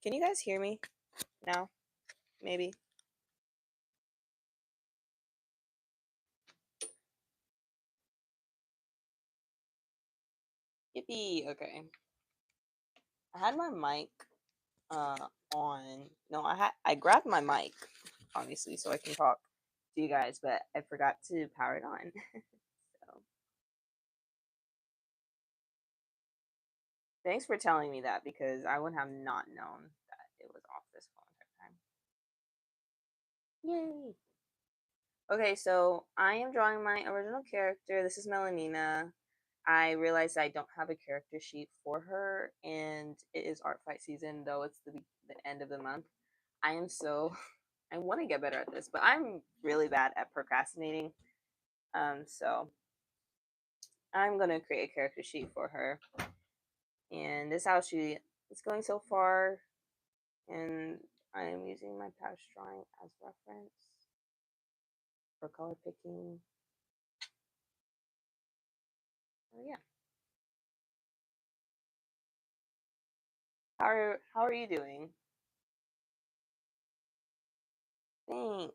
Can you guys hear me now? Maybe. Yippee. Okay. I had my mic on. No, I grabbed my mic obviously so I can talk to you guys, but I forgot to power it on. So thanks for telling me that because I would have not known that it was off this whole entire time. Yay! Okay, so I am drawing my original character. This is Melanina. I realized I don't have a character sheet for her, and it is ArtFight season, though it's the end of the month. I am so I want to get better at this, but I'm really bad at procrastinating. So I'm gonna create a character sheet for her, and this is how she is going so far. And I am using my past drawing as reference for color picking. Oh yeah. How are you doing? Thanks.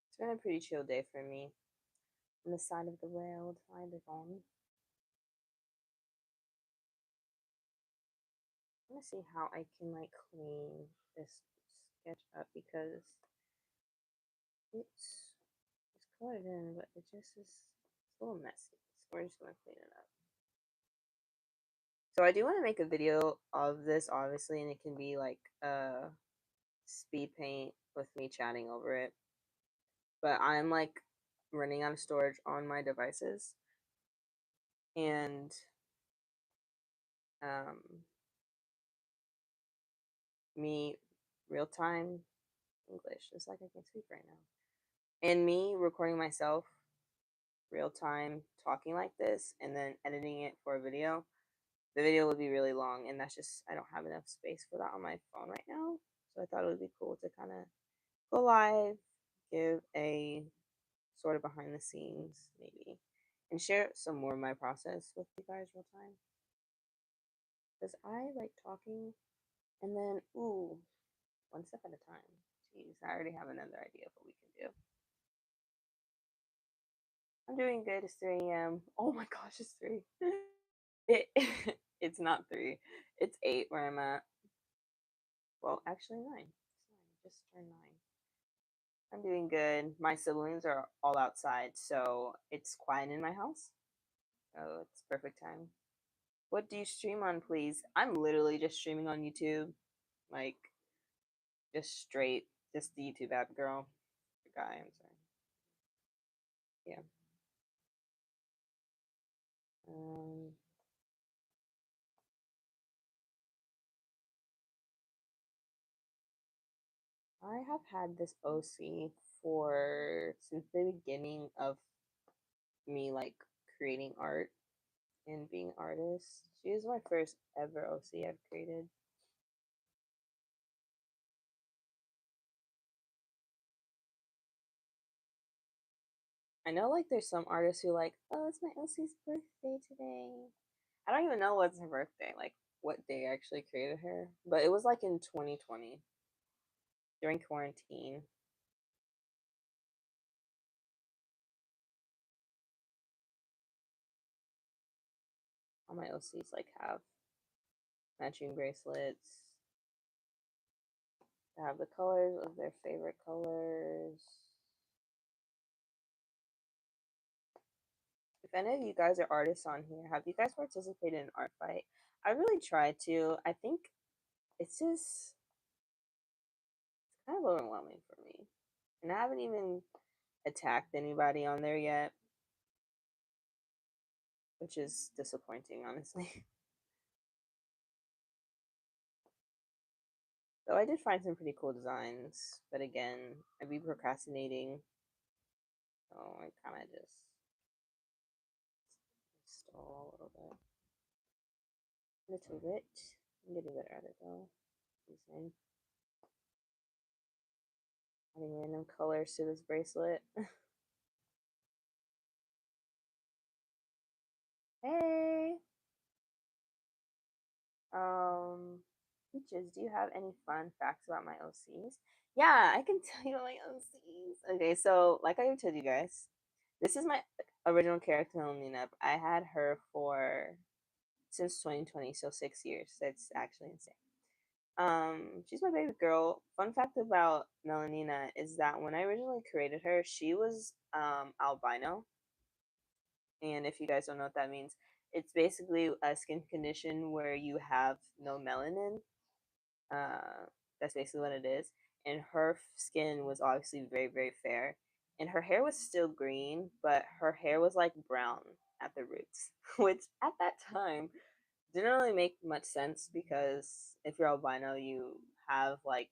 It's been a pretty chill day for me. On the side of the world I live on. I'm gonna see how I can like clean this sketch up because it's colored in, but it just is it's a little messy. So we're just gonna clean it up. So I do want to make a video of this, obviously, and it can be like speed paint with me chatting over it. But I'm like running out of storage on my devices, and um, me real time English, just like I can speak right now, and me recording myself real time talking like this, and then editing it for a video. The video would be really long, and that's just I don't have enough space for that on my phone right now. So I thought it would be cool to kind of go live, give a sort of behind the scenes maybe, and share some more of my process with you guys real time. Because I like talking, and then one step at a time. Jeez, I already have another idea of what we can do. I'm doing good. It's 3 a.m. Oh my gosh, it's 3. It it's not 3. It's 8 where I'm at. Well, actually 9. It's 9. Just turned 9. I'm doing good. My siblings are all outside, so it's quiet in my house. So it's perfect time. What do you stream on, please? I'm literally just streaming on YouTube. Like, just straight, just the YouTube app, girl. Guy, I'm sorry. Yeah. Um, I have had this OC for since the beginning of me like creating art and being an artist. She is my first ever OC I've created. I know like there's some artists who like, oh, it's my OC's birthday today. I don't even know what's her birthday, like what day I actually created her. But it was like in 2020 during quarantine. All my OCs like have matching bracelets. They have the colors of their favorite colors. If any of you guys are artists on here, have you guys participated in ArtFight? I really tried to. I think it's just it's kind of overwhelming for me. And I haven't even attacked anybody on there yet, which is disappointing, honestly. Though I did find some pretty cool designs, but again, I'd be procrastinating, so I kind of just stall a little bit. Little bit. I'm getting better at it though. Using adding random colors to this bracelet. Hey! Um, Peaches, do you have any fun facts about my OCs? Yeah, I can tell you my OCs. Okay, so like I told you guys, this is my original character, Melina. I had her for since 2020, so 6 years. That's actually insane. She's my baby girl. Fun fact about Melanina is that when I originally created her, she was albino, and if you guys don't know what that means, it's basically a skin condition where you have no melanin. Uh, that's basically what it is. And her skin was obviously very, very fair. And her hair was still green, but her hair was like brown at the roots, which at that time didn't really make much sense because if you're albino, you have like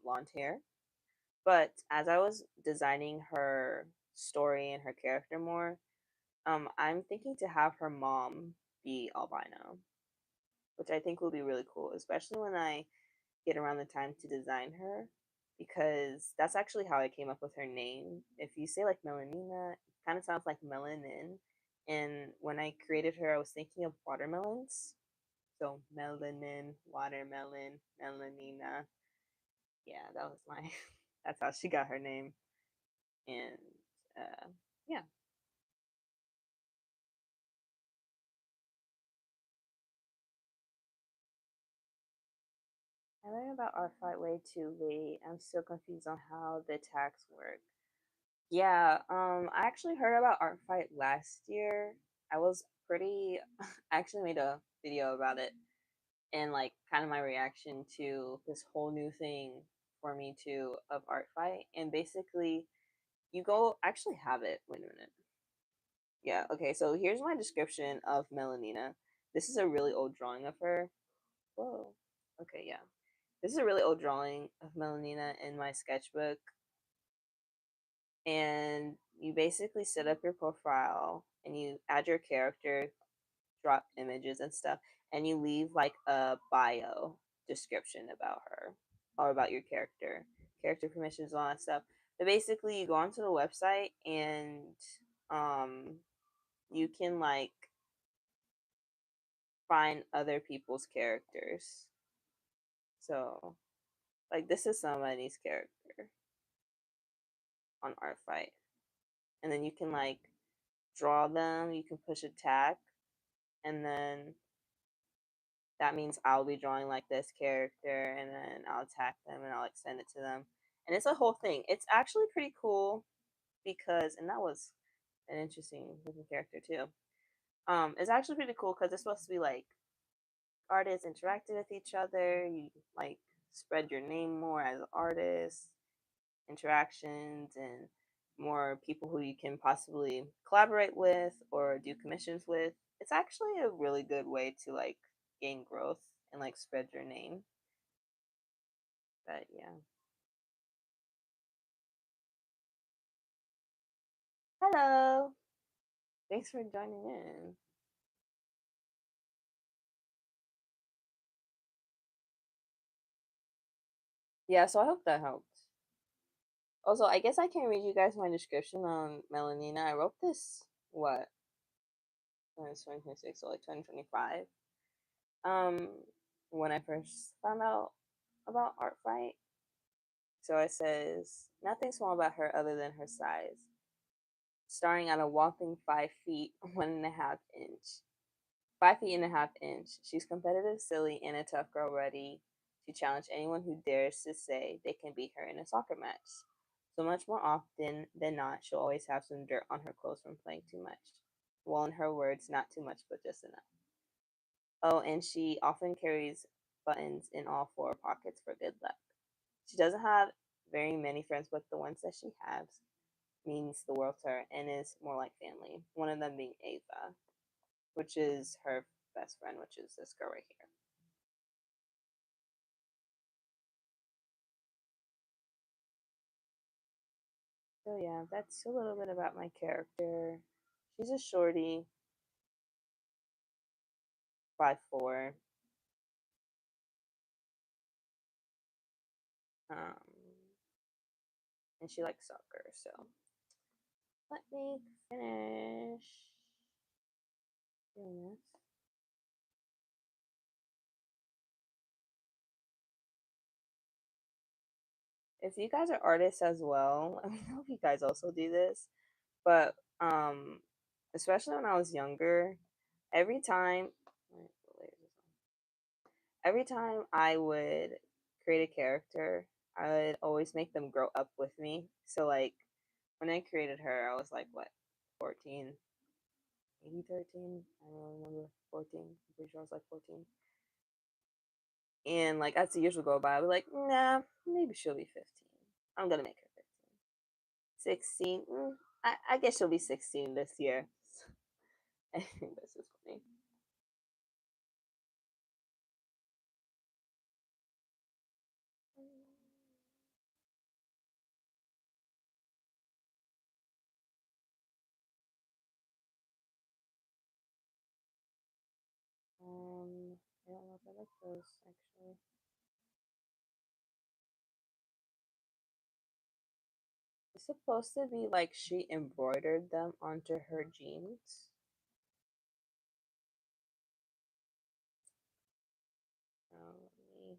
blonde hair. But as I was designing her story and her character more, I'm thinking to have her mom be albino, which I think will be really cool, especially when I get around the time to design her, because that's actually how I came up with her name. If you say like Melanina, it kind of sounds like melanin. And when I created her, I was thinking of watermelons. So melanin, watermelon, melanina. Yeah, that was my. That's how she got her name. And yeah, I learned about ArtFight way too late. I'm still confused on how the tags work. Yeah, I actually heard about ArtFight last year. I was pretty I actually made a video about it and like kind of my reaction to this whole new thing for me too of ArtFight. And basically you go actually have it. Wait a minute. Yeah, okay, so here's my description of Melanina. This is a really old drawing of her. Whoa. Okay, yeah. This is a really old drawing of Melanina in my sketchbook, and you basically set up your profile and you add your character, drop images and stuff, and you leave like a bio description about her or about your character permissions, all that stuff. But basically, you go onto the website and um, you can like find other people's characters. So, like, this is somebody's character on ArtFight, and then you can like draw them. You can push a tag, and then that means I'll be drawing like this character, and then I'll tag them and I'll like send it to them. And it's a whole thing. It's actually pretty cool because, and that was an interesting looking character too. It's actually pretty cool because it's supposed to be like artists interacting with each other. You like spread your name more as an artist, interactions, and more people who you can possibly collaborate with or do commissions with. It's actually a really good way to like gain growth and like spread your name. But yeah. Hello. Thanks for joining in. Yeah, so I hope that helped. Also, I guess I can read you guys my description on Melanina. I wrote this what? It's 2026, so like 2025. Um, when I first found out about ArtFight. So it says nothing small about her other than her size, starting at a whopping 5 feet 1.5 inch. 5 feet and a half inch. She's competitive, silly, and a tough girl ready to challenge anyone who dares to say they can beat her in a soccer match. So much more often than not, she'll always have some dirt on her clothes from playing too much. Well, in her words, not too much, but just enough. Oh, and she often carries buttons in all four pockets for good luck. She doesn't have very many friends, but the ones that she has means the world to her and is more like family. One of them being Ava, which is her best friend, which is this girl right here. So yeah, that's a little bit about my character. She's a shorty, 5'4". Um, and she likes soccer. So let me finish doing this. If you guys are artists as well, let me know if you guys also do this. But especially when I was younger, every time every time I would create a character, I would always make them grow up with me. So like when I created her, I was like what, 14, maybe 13. I don't remember. 14. I'm pretty sure I was like 14. And like as the years would go by, I was like, nah, maybe she'll be 15. I'm gonna make her 15. 16. I guess she'll be 16 this year. I think this is funny. I don't know if I like those actually. It's supposed to be like she embroidered them onto her jeans. Let me.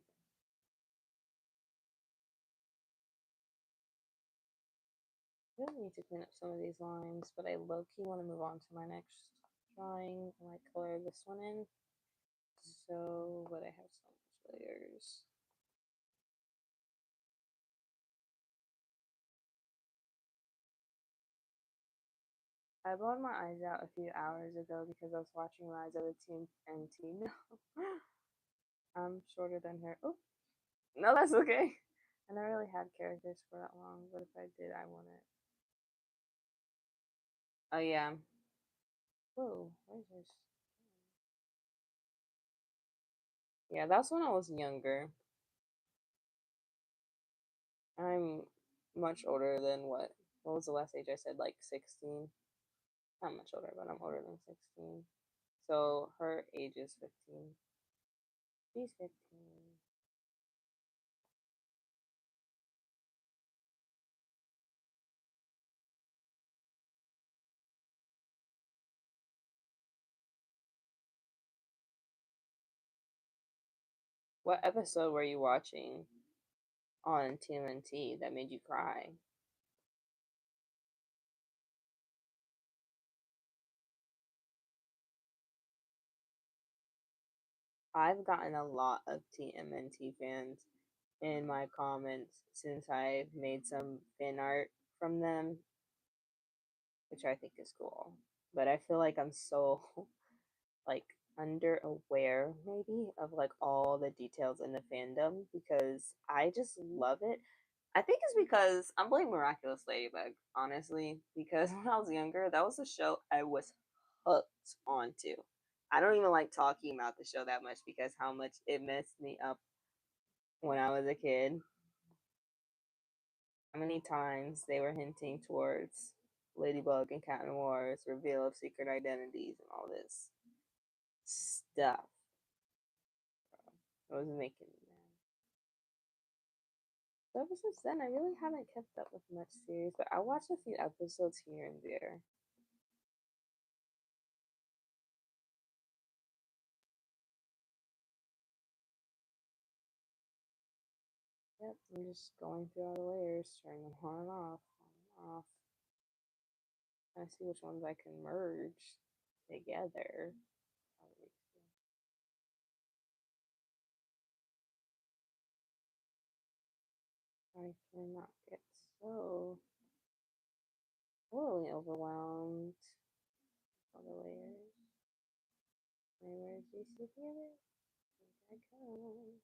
I really need to clean up some of these lines, but I low key want to move on to my next drawing. I might color this one in. So, but I have so much layers. I blowed my eyes out a few hours ago because I was watching Rise of the TNT. No, I'm shorter than her. Oh, no, that's okay. I never really had characters for that long, but if I did, I want it. Oh yeah. Whoa, where's this? Yeah, that's when I was younger. I'm much older than what? What was the last age I said? Like 16. Not much older, but I'm older than 16. So her age is 15. She's 15. What episode were you watching on TMNT that made you cry? I've gotten a lot of TMNT fans in my comments since I've made some fan art from them, which I think is cool. But I feel like I'm so like under aware maybe of like all the details in the fandom because I just love it. I think it's because I'm playing Miraculous Ladybug, honestly, because when I was younger, that was a show I was hooked onto. I don't even like talking about the show that much because how much it messed me up when I was a kid. How many times they were hinting towards Ladybug and Cat Noir's reveal of secret identities and all this stuff. It was making me mad. So ever since then, I really haven't kept up with much series, but I watched a few episodes here and there. Yep, I'm just going through all the layers, turning them on and off, on and off. I see which ones I can merge together. I cannot get so totally overwhelmed. All the layers. Where is these together? Here I come.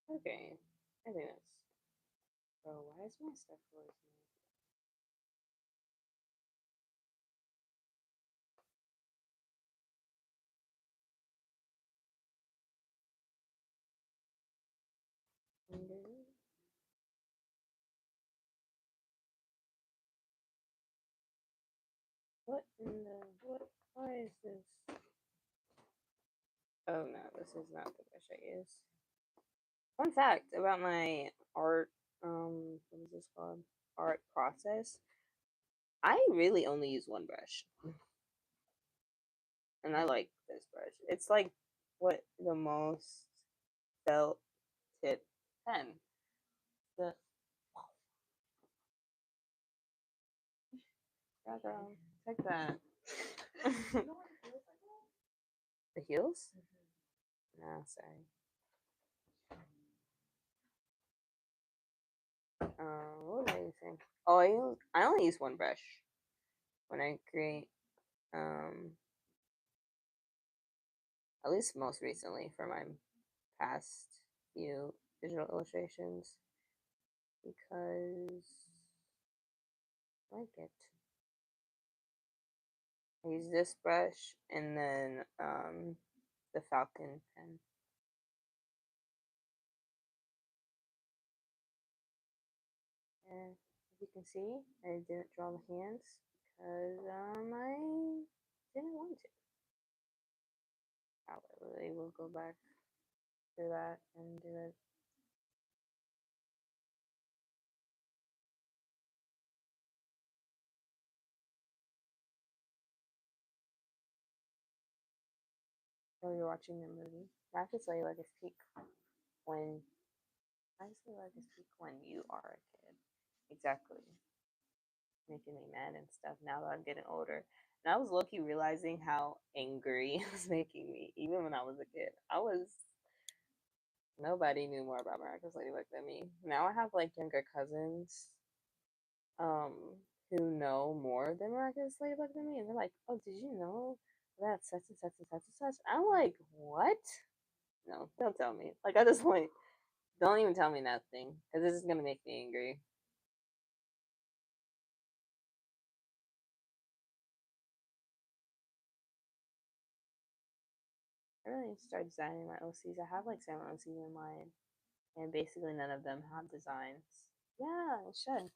Okay, I think that's. Bro, why is my stuff frozen? What in the what? Why is this? Oh no, this is not the brush I use. Fun fact about my art, what is this called? Art process. I really only use one brush, and I like this brush. It's like what the most felt tip pen. The yeah, girl, take that. The heels? No, sorry. What was I using? Oh, I only use one brush when I create. Um, at least most recently for my past few digital illustrations because I like it. I use this brush and then the Falcon pen. And as you can see, I didn't draw the hands because I didn't want to. However, we'll go back to that and do it. So you're watching the movie. Rocket's Layla is peak when Rocket's Layla is peak when you are a kid. Exactly. Making me mad and stuff now that I'm getting older. And I was low-key realizing how angry it was making me, even when I was a kid. Nobody knew more about Miraculous Ladybug than me. Now I have like younger cousins, um, who know more than Miraculous Ladybug than me, and they're like, "Oh, did you know that such and such and such and such?" I'm like, "What?" No, don't tell me. Like at this point, don't even tell me nothing, because this is gonna make me angry. I really need to start designing my OCs. I have like 7 OCs in mind, and basically none of them have designs. Yeah, it should.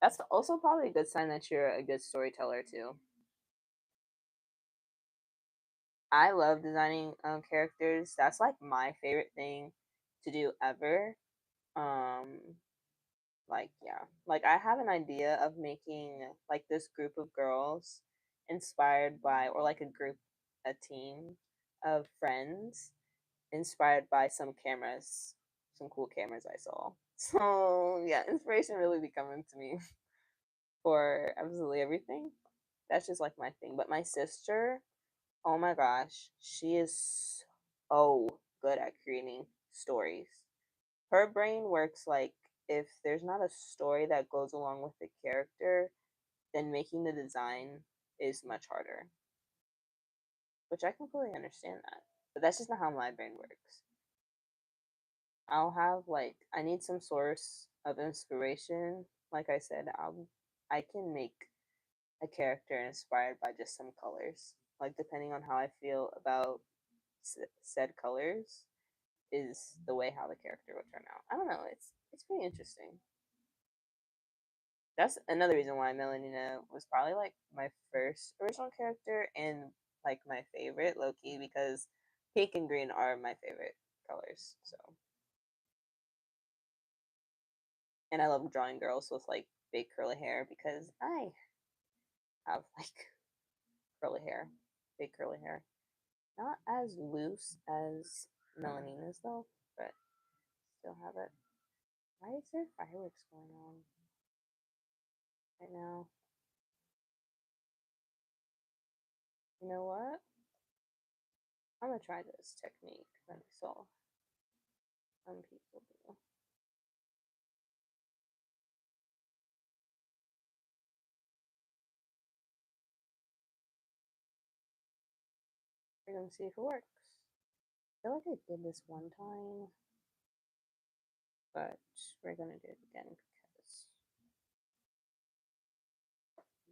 That's also probably a good sign that you're a good storyteller too. I love designing characters. That's like my favorite thing to do ever. Um, like yeah, like I have an idea of making like this group of girls inspired by, or like a team of friends inspired by some cameras, some cool cameras I saw. So yeah, inspiration really be coming to me for absolutely everything. That's just like my thing. But my sister, oh my gosh, she is so good at creating stories. Her brain works like if there's not a story that goes along with the character, then making the design is much harder. Which I completely understand that. But that's just not how my brain works. I'll have like I need some source of inspiration. Like I said, I can make a character inspired by just some colors. Like depending on how I feel about said colors is the way how the character would turn out. I don't know. It's pretty interesting. That's another reason why Melanina was probably like my first original character and like my favorite low key because pink and green are my favorite colors. So and I love drawing girls with like big curly hair because I have like curly hair, big curly hair. Not as loose as Melanina's though, but still have it. Why is there fireworks going on right now? You know what? I'm gonna try this technique that I saw some people do. We're gonna see if it works. I feel like I did this one time, but we're gonna do it again because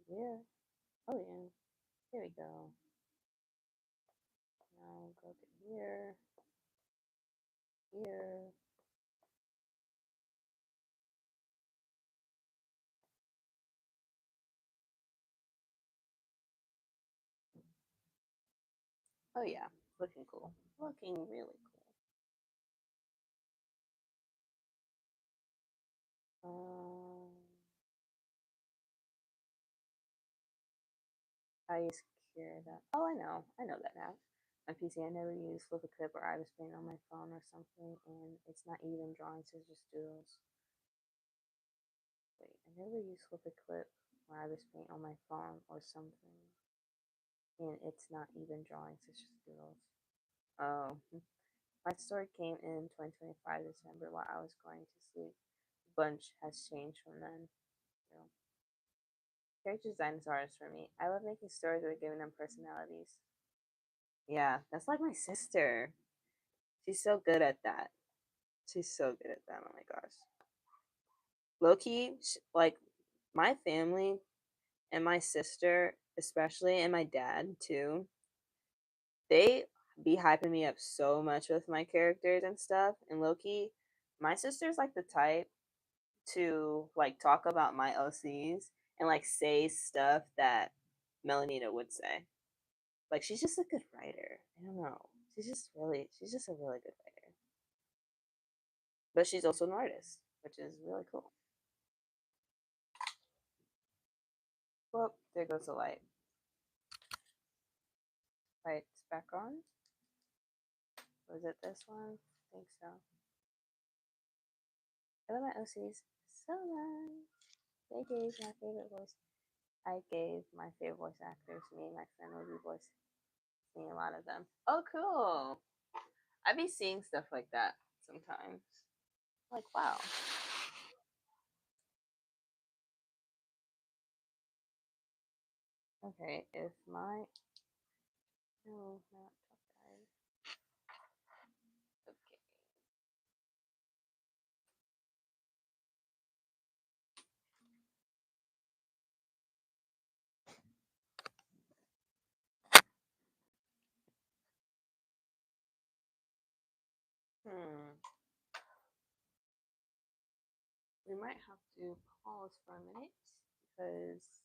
yeah. Oh yeah. Here we go. Now go to here, here, Oh yeah, looking cool. Looking really cool. I use Cure that. Oh, I know. I know that app. On PC, I never use Flip a Clip or Iris Paint on my phone or something, and it's not even drawings, it's just doodles. Wait, I never use Flip a Clip or Iris Paint on my phone or something, and it's not even drawings, it's just doodles. Oh, my story came in 2025 December while I was going to sleep. A bunch has changed from then. So, character design is hardest for me. I love making stories or giving them personalities. Yeah, that's like my sister. She's so good at that. She's so good at that. Oh my gosh. Low key, like my family and my sister, especially, and my dad too, they be hyping me up so much with my characters and stuff. And low key, my sister's like the type to like talk about my OCs and like say stuff that Melanita would say. Like she's just a good writer. I don't know. She's just a really good writer. But she's also an artist, which is really cool. Well, there goes the light. Light's back on. Was it this one? I think so. I love my OCs so much. They gave my favorite voice. I gave my favorite voice actors. Me and my friend will be voicing a lot of them. Oh, cool. I be seeing stuff like that sometimes. Like, wow. Okay, if my no, not top dive. Okay. Hmm. We might have to pause for a minute because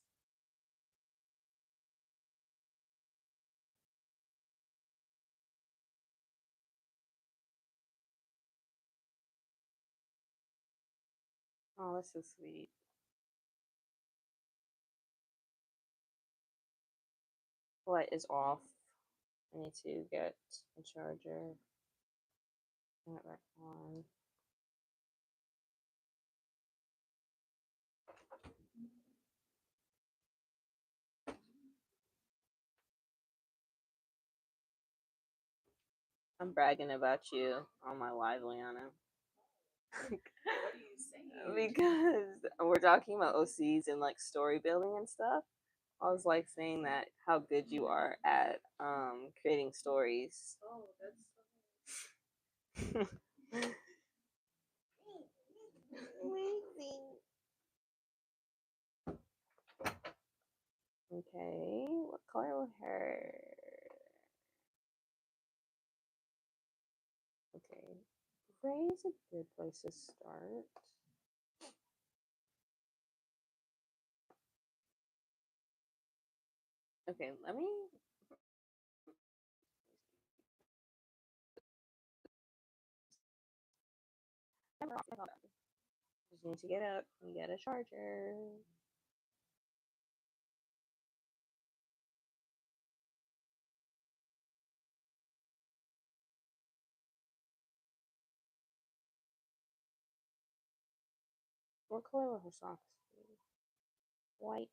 oh, that's so sweet. What is off? I need to get a charger. Turn it back on. I'm bragging about you on my live, Liana. Because we're talking about OCs and like story building and stuff. I was like saying that how good you are at creating stories. Amazing. Okay, what color will her? Okay, gray is a good place to start. Okay, let me. Just need to get up and get a charger. What color will her socks be? White.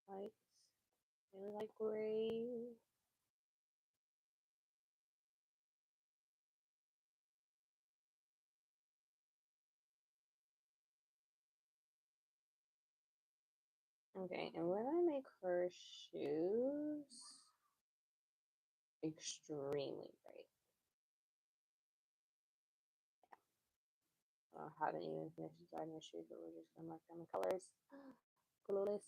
White. Really like gray. Okay, and when I make her shoes extremely bright. I haven't even finished designing her shoes, but we're just gonna mark down the colors. Clueless.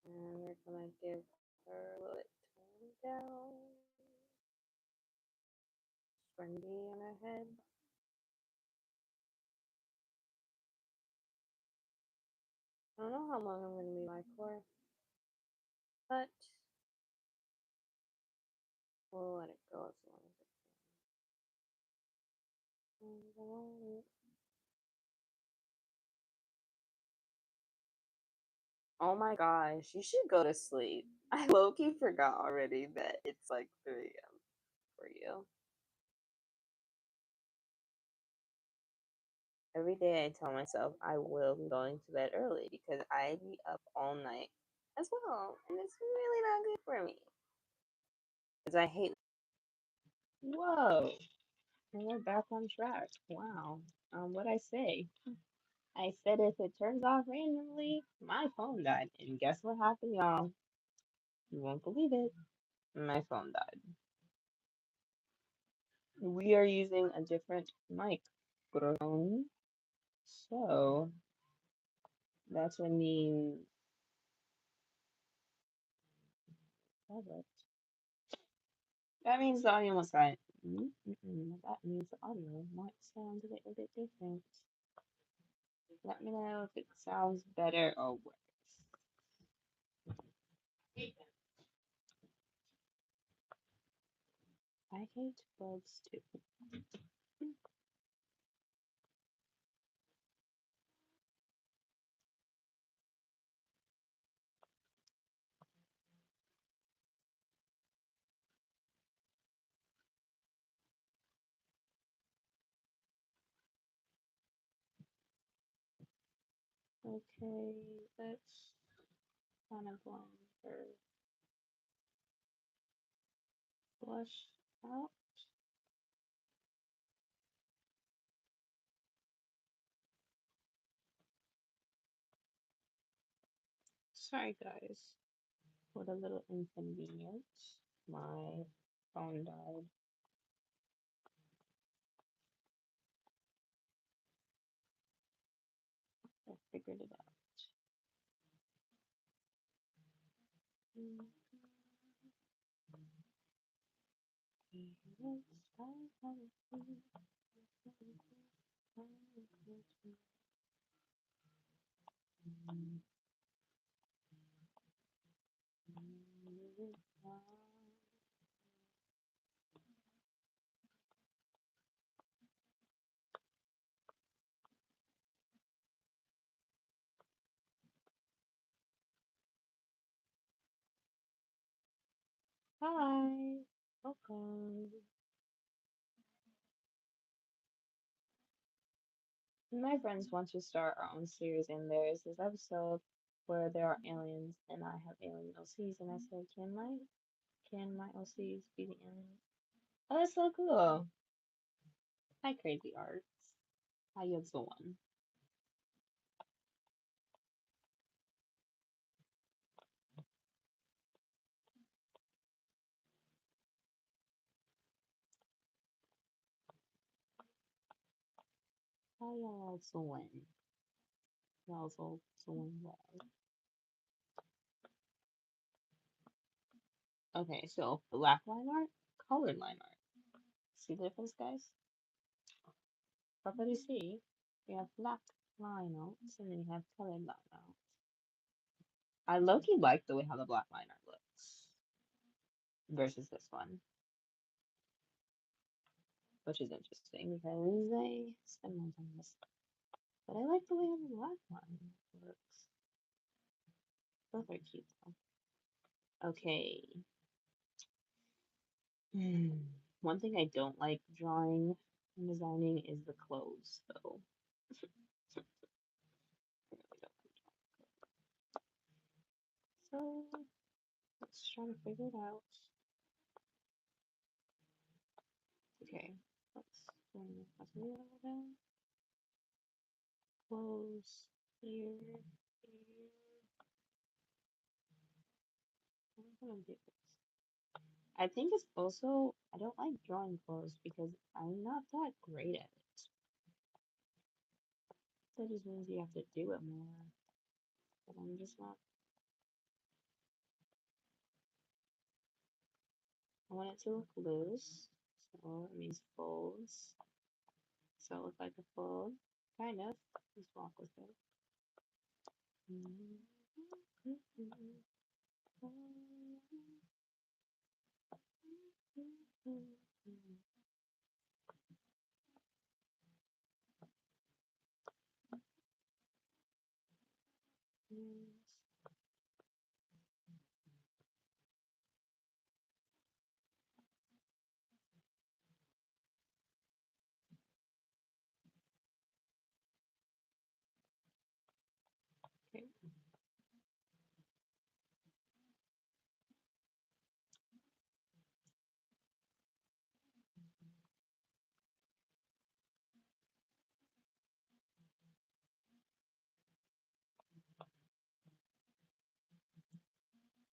And we're gonna give her a little tone down. Spongy on her head. I don't know how long I'm gonna be live for. but we'll let it go as long as it can. Oh my gosh, you should go to sleep. I low key forgot already that it's like 3 a.m. for you. Every day I tell myself I will be going to bed early because I be up all night as well, and it's really not good for me. Because I hate. Whoa, and we're back on track. Wow. What I say? I said if it turns off randomly, my phone died, and guess what happened, y'all? You won't believe it. My phone died. We are using a different microphone, so that's what means. That means the audio must not. That means the audio might sound a little bit different. Let me know if it sounds better or worse. I hate bugs too. Okay, let's kind of blend her blush out. Sorry, guys. What a little inconvenience. My phone died. I figured it out. Hi, welcome. My friends want to start our own series, and there's this episode where there are aliens, and I have alien OCs, and I said, can my OCs be the aliens? Oh, that's so cool. Hi, Crazy Arts. Hi, you're the one. Hi, y'all, the one. Y'all, the one. Okay, so black line art, colored line art. See the difference, guys? What do you see? You have black line arts, and then you have colored line art. I low-key like the way how the black line art looks versus this one, which is interesting because I spend more time on this. But I like the way how the black line looks. Both are cute though. Okay. One thing I don't like drawing and designing is the clothes, though. So let's try to figure it out. Okay, let's bring the possibility down. Clothes here, here. I'm gonna do this. I think it's also I don't like drawing clothes because I'm not that great at it. That just means you have to do it more. But I'm just not. I want it to look loose, so it means folds. So it looks like a fold, kind of. Just walk with it. Okay.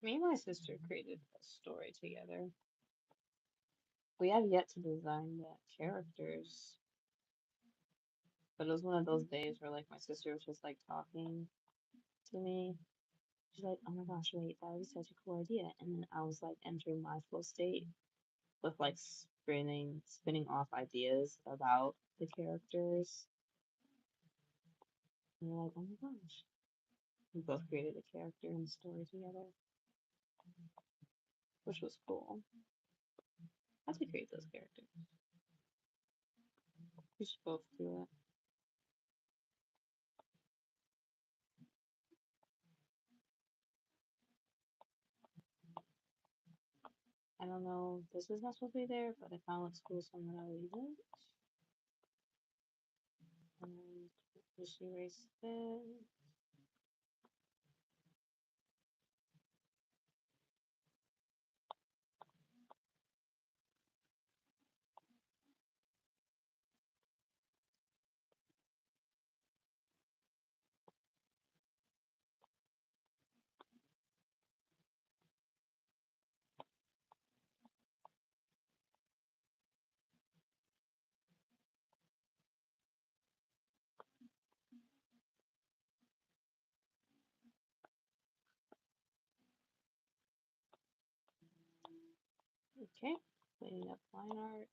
Me and my sister created a story together. We have yet to design the characters, but it was one of those days where like my sister was just like talking to me. She's like, "Oh my gosh, wait, that was such a cool idea." And then I was like entering my flow state with like spinning off ideas about the characters. And we're like, "Oh my gosh." We both created a character and story together, which was cool. How to create those characters. We should both do it. I don't know, this is not supposed to be there, but it kind of looks cool, so I'm gonna leave it. And just erase this. Okay, cleaning up line art.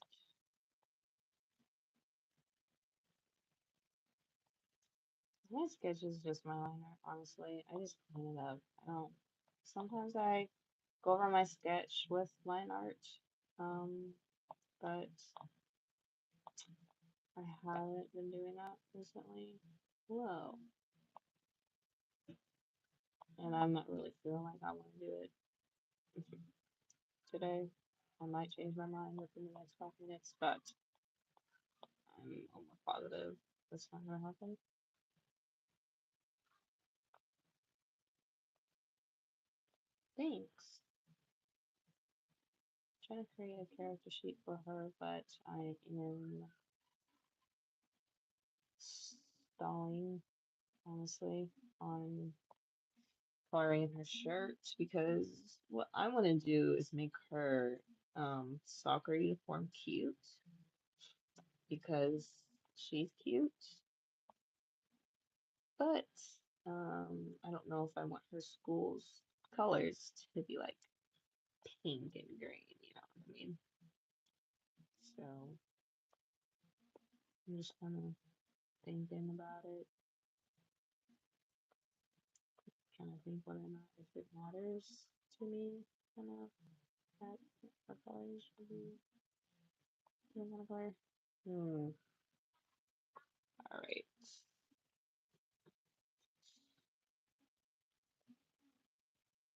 My sketch is just my line art, honestly. I just clean it up. I don't. Sometimes I go over my sketch with line art, um, but I haven't been doing that recently. Whoa. And I'm not really feeling like I want to do it today. I might change my mind within the next 5 minutes, but I'm almost positive that's not gonna happen. Thanks. Trying to create a character sheet for her, but I am stalling, honestly, on coloring her shirt because what I want to do is make her soccer uniform cute because she's cute, but I don't know if I want her school's colors to be like pink and green, you know what I mean? So I'm just kind of thinking about it, trying to think whether or not if it matters to me, kind of that our colors should be doing kind of color. All right.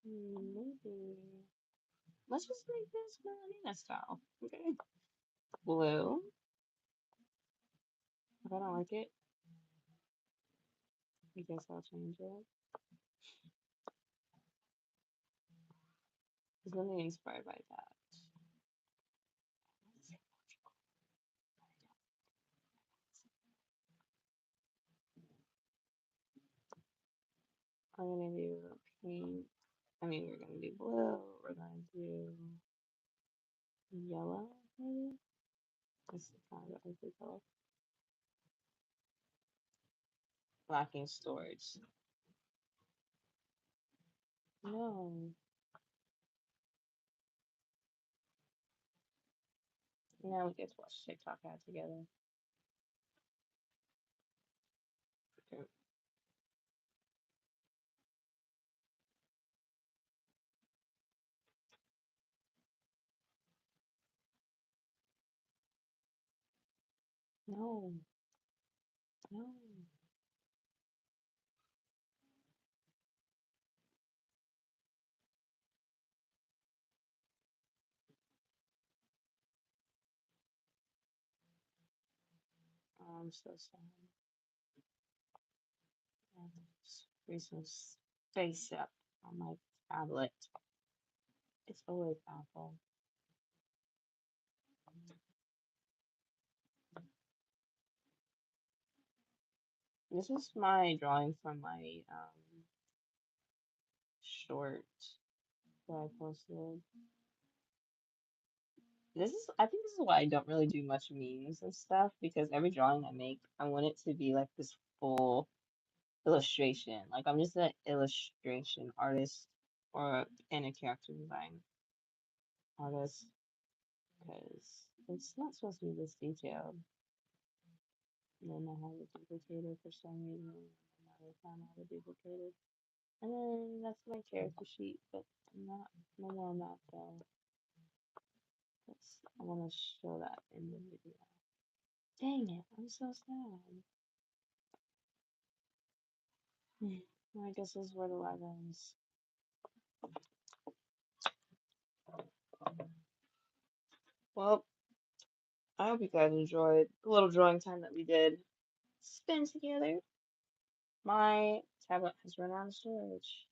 Maybe. Let's just make this ballerina style. Okay. Blue. If I don't like it, I guess I'll change it. There's nothing inspired by that. I'm gonna do pink. I mean, we're gonna do blue. We're gonna do yellow, maybe. This is kind of a ugly color. Lacking storage. No. Now we get to watch TikTok ad together. Okay. No, no. Oh, I'm so sad. Just freeze some space up on my tablet. It's always Apple. This is my drawing from my short that I posted. I think this is why I don't really do much memes and stuff because every drawing I make, I want it to be like this full illustration. Like I'm just an illustration artist and a character design artist because it's not supposed to be this detailed. And then I have it duplicated for some reason. And I found out to duplicate it. And then that's my character sheet, but not no more on that though. I want to show that in the video. Dang it, I'm so sad. Well, I guess this is where the live ends. Well, I hope you guys enjoyed the little drawing time that we did spend together. My tablet has run out of storage,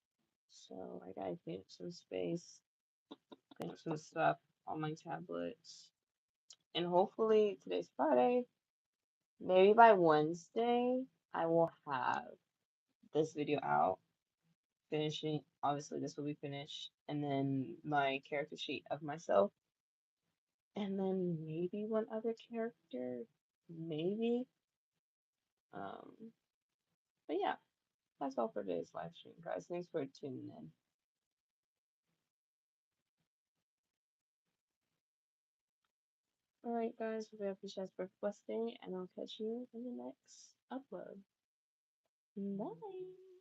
so I gotta clean up some space, clean up some stuff on my tablets, and hopefully today's Friday. Maybe by Wednesday, I will have this video out, finishing. Obviously, this will be finished, and then my character sheet of myself, and then maybe one other character, maybe. Um, but yeah, that's all for today's live stream, guys. Thanks for tuning in. All right, guys, we have Peaches for Busting, and I'll catch you in the next upload. Bye.